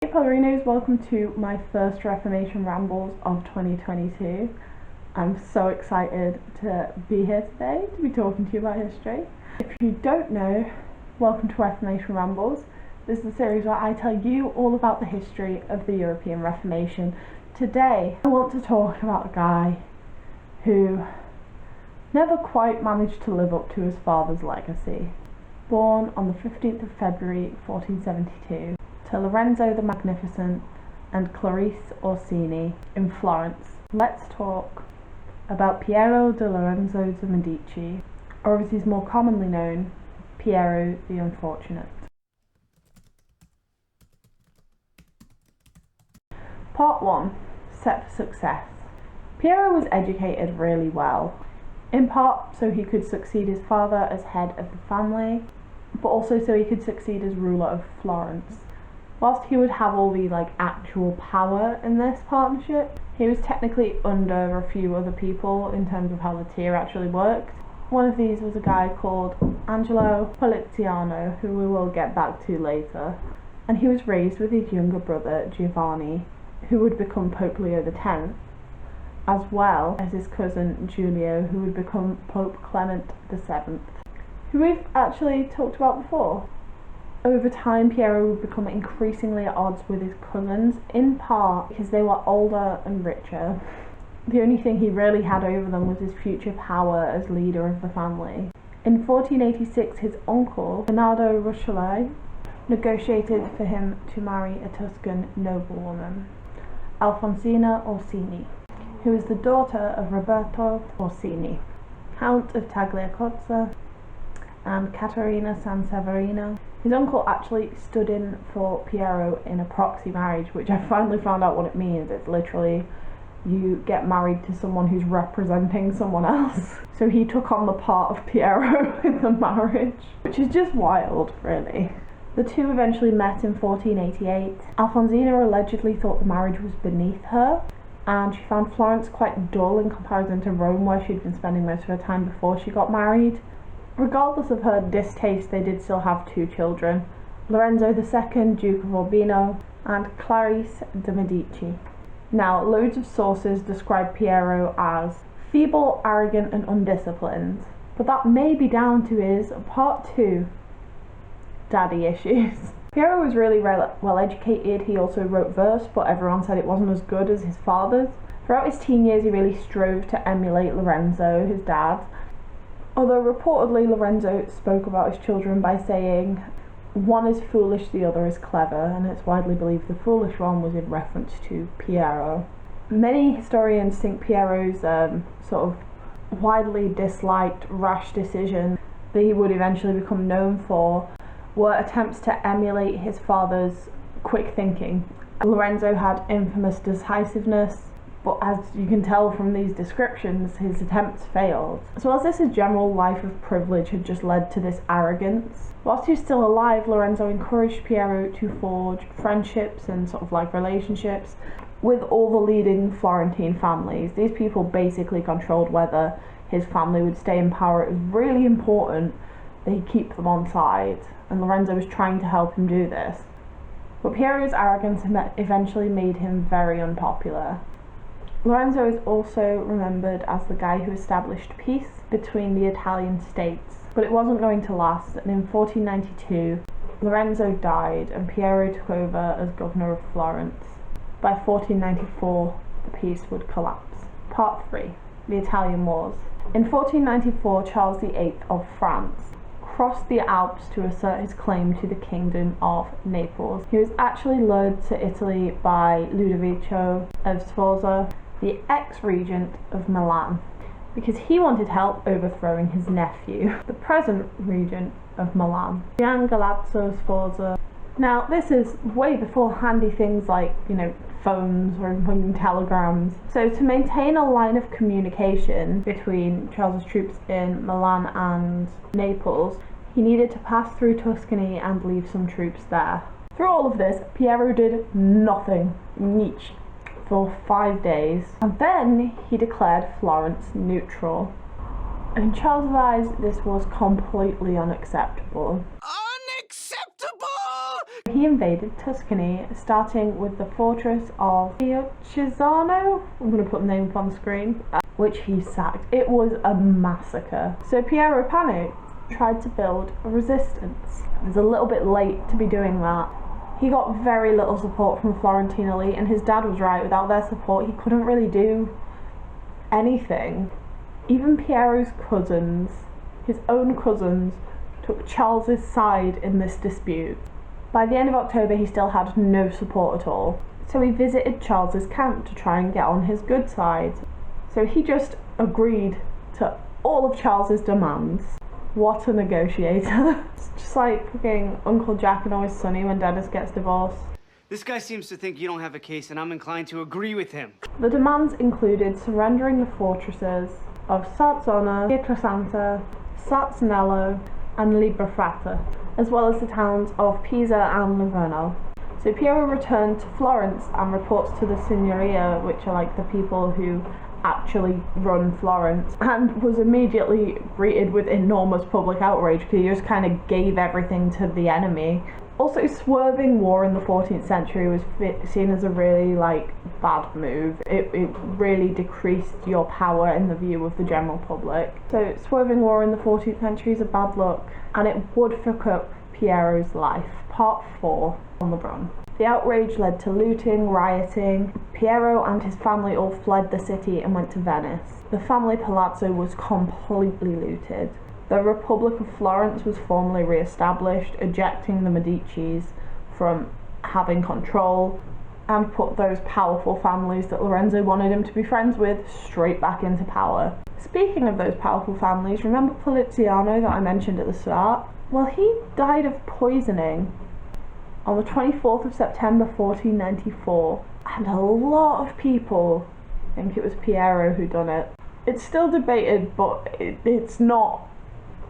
Hey Pellerinos, welcome to my first Reformation Rambles of 2022. I'm so excited to be here today to be talking to you about history. If you don't know, welcome to Reformation Rambles. This is the series where I tell you all about the history of the European Reformation. Today, I want to talk about a guy who never quite managed to live up to his father's legacy. Born on the 15th of February 1472 to Lorenzo the Magnificent and Clarice Orsini in Florence. Let's talk about Piero di Lorenzo de' Medici, or as he's more commonly known, Piero the Unfortunate. Part 1. Set for success. Piero was educated really well, in part so he could succeed his father as head of the family, but also so he could succeed as ruler of Florence. Whilst he would have all the actual power in this partnership, he was technically under a few other people in terms of how the tier actually worked. One of these was a guy called Angelo Poliziano, who we will get back to later, and he was raised with his younger brother Giovanni, who would become Pope Leo X, as well as his cousin Giulio, who would become Pope Clement VII, who we've actually talked about before. Over time, Piero would become increasingly at odds with his cousins, in part because they were older and richer. The only thing he really had over them was his future power as leader of the family. In 1486, his uncle, Bernardo Rucellai, negotiated for him to marry a Tuscan noblewoman, Alfonsina Orsini, who was the daughter of Roberto Orsini, Count of Tagliacozza and Caterina Sanseverino. His uncle actually stood in for Piero in a proxy marriage, which I finally found out what it means. It's literally you get married to someone who's representing someone else. So he took on the part of Piero in the marriage, which is just wild, really. The two eventually met in 1488. Alfonsina allegedly thought the marriage was beneath her, and she found Florence quite dull in comparison to Rome, where she'd been spending most of her time before she got married. Regardless of her distaste, they did still have two children, Lorenzo II, Duke of Urbino, and Clarice de' Medici. Now, loads of sources describe Piero as feeble, arrogant, and undisciplined, but that may be down to his, part 2, daddy issues. Piero was really well educated. He also wrote verse, but everyone said it wasn't as good as his father's. Throughout his teen years, he really strove to emulate Lorenzo, his dad, although reportedly Lorenzo spoke about his children by saying, "One is foolish, the other is clever," and it's widely believed the foolish one was in reference to Piero. Many historians think Piero's sort of widely disliked rash decision that he would eventually become known for were attempts to emulate his father's quick thinking. Lorenzo had infamous decisiveness, but as you can tell from these descriptions, his attempts failed. So as this general life of privilege had just led to this arrogance, whilst he was still alive, Lorenzo encouraged Piero to forge friendships and relationships with all the leading Florentine families. These people basically controlled whether his family would stay in power. It was really important that he keep them on side, and Lorenzo was trying to help him do this. But Piero's arrogance eventually made him very unpopular. Lorenzo is also remembered as the guy who established peace between the Italian states, but it wasn't going to last, and in 1492 Lorenzo died and Piero took over as governor of Florence. By 1494 the peace would collapse. Part 3. The Italian Wars. In 1494 Charles VIII of France crossed the Alps to assert his claim to the kingdom of Naples. He was actually lured to Italy by Ludovico of Sforza, the ex-regent of Milan, because he wanted help overthrowing his nephew, the present regent of Milan, Gian Galazzo Sforza. Now, this is way before handy things like, phones or even telegrams. So to maintain a line of communication between Charles's troops in Milan and Naples, he needed to pass through Tuscany and leave some troops there. Through all of this, Piero did nothing, niche, for 5 days, and then he declared Florence neutral. In Charles's eyes, this was completely unacceptable. Unacceptable! He invaded Tuscany, starting with the fortress of Fiochisano. I'm going to put the name up on the screen, which he sacked. It was a massacre. So Piero panicked, tried to build a resistance. It was a little bit late to be doing that. He got very little support from Florentine elite, and his dad was right. Without their support, he couldn't really do anything. Even Piero's cousins, his own cousins, took Charles's side in this dispute. By the end of October, he still had no support at all. So he visited Charles's camp to try and get on his good side. So he just agreed to all of Charles's demands. What a negotiator. It's just like fucking Uncle Jack and Always Sunny when Dennis gets divorced. This guy seems to think you don't have a case, and I'm inclined to agree with him. The demands included surrendering the fortresses of Sarzona, Pietrasanta, Sarzanello, and Librafrata, as well as the towns of Pisa and Livorno. So Piero returned to Florence and reports to the Signoria, which are like the people who actually run Florence, and was immediately greeted with enormous public outrage because he just kind of gave everything to the enemy. Also, swerving war in the 14th century was seen as a really bad move. It really decreased your power in the view of the general public. So swerving war in the 14th century is a bad look, and it would fuck up Piero's life. Part 4, on the run. The outrage led to looting, rioting. Piero and his family all fled the city and went to Venice. The family palazzo was completely looted. The Republic of Florence was formally re-established, ejecting the Medicis from having control, and put those powerful families that Lorenzo wanted him to be friends with straight back into power. Speaking of those powerful families, remember Poliziano that I mentioned at the start? Well, he died of poisoning on the 24th of September 1494, and a lot of people think it was Piero who done it. It's still debated, but it's not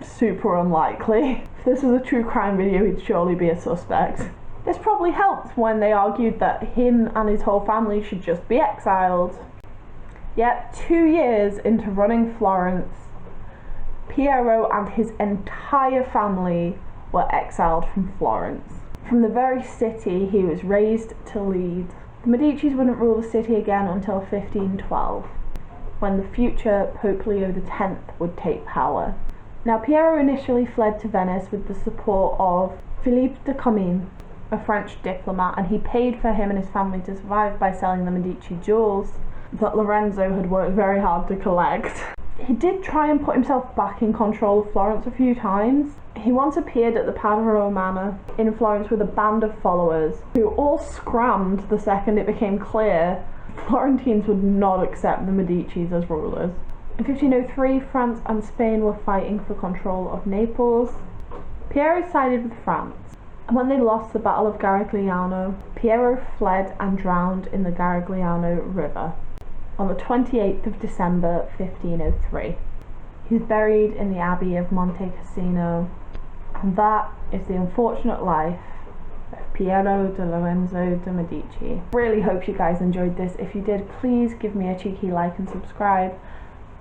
super unlikely. If this was a true crime video, he'd surely be a suspect. This probably helped when they argued that him and his whole family should just be exiled. Yet 2 years into running Florence, Piero and his entire family were exiled from Florence. From the very city he was raised to lead. The Medicis wouldn't rule the city again until 1512, when the future Pope Leo X would take power. Now, Piero initially fled to Venice with the support of Philippe de Comines, a French diplomat, and he paid for him and his family to survive by selling the Medici jewels that Lorenzo had worked very hard to collect. He did try and put himself back in control of Florence a few times. He once appeared at the Padre Romano in Florence with a band of followers who all scrammed the second it became clear Florentines would not accept the Medicis as rulers. In 1503, France and Spain were fighting for control of Naples. Piero sided with France, and when they lost the Battle of Garigliano, Piero fled and drowned in the Garigliano River on the 28th of December 1503. He's buried in the Abbey of Monte Cassino, and that is the unfortunate life of Piero de Lorenzo de Medici. Really hope you guys enjoyed this. If you did, please give me a cheeky like and subscribe.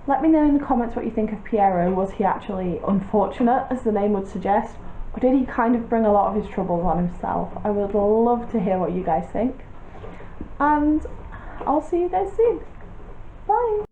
Let me know in the comments what you think of Piero. Was he actually unfortunate, as the name would suggest, or did he kind of bring a lot of his troubles on himself? I would love to hear what you guys think, and I'll see you guys soon. Bye!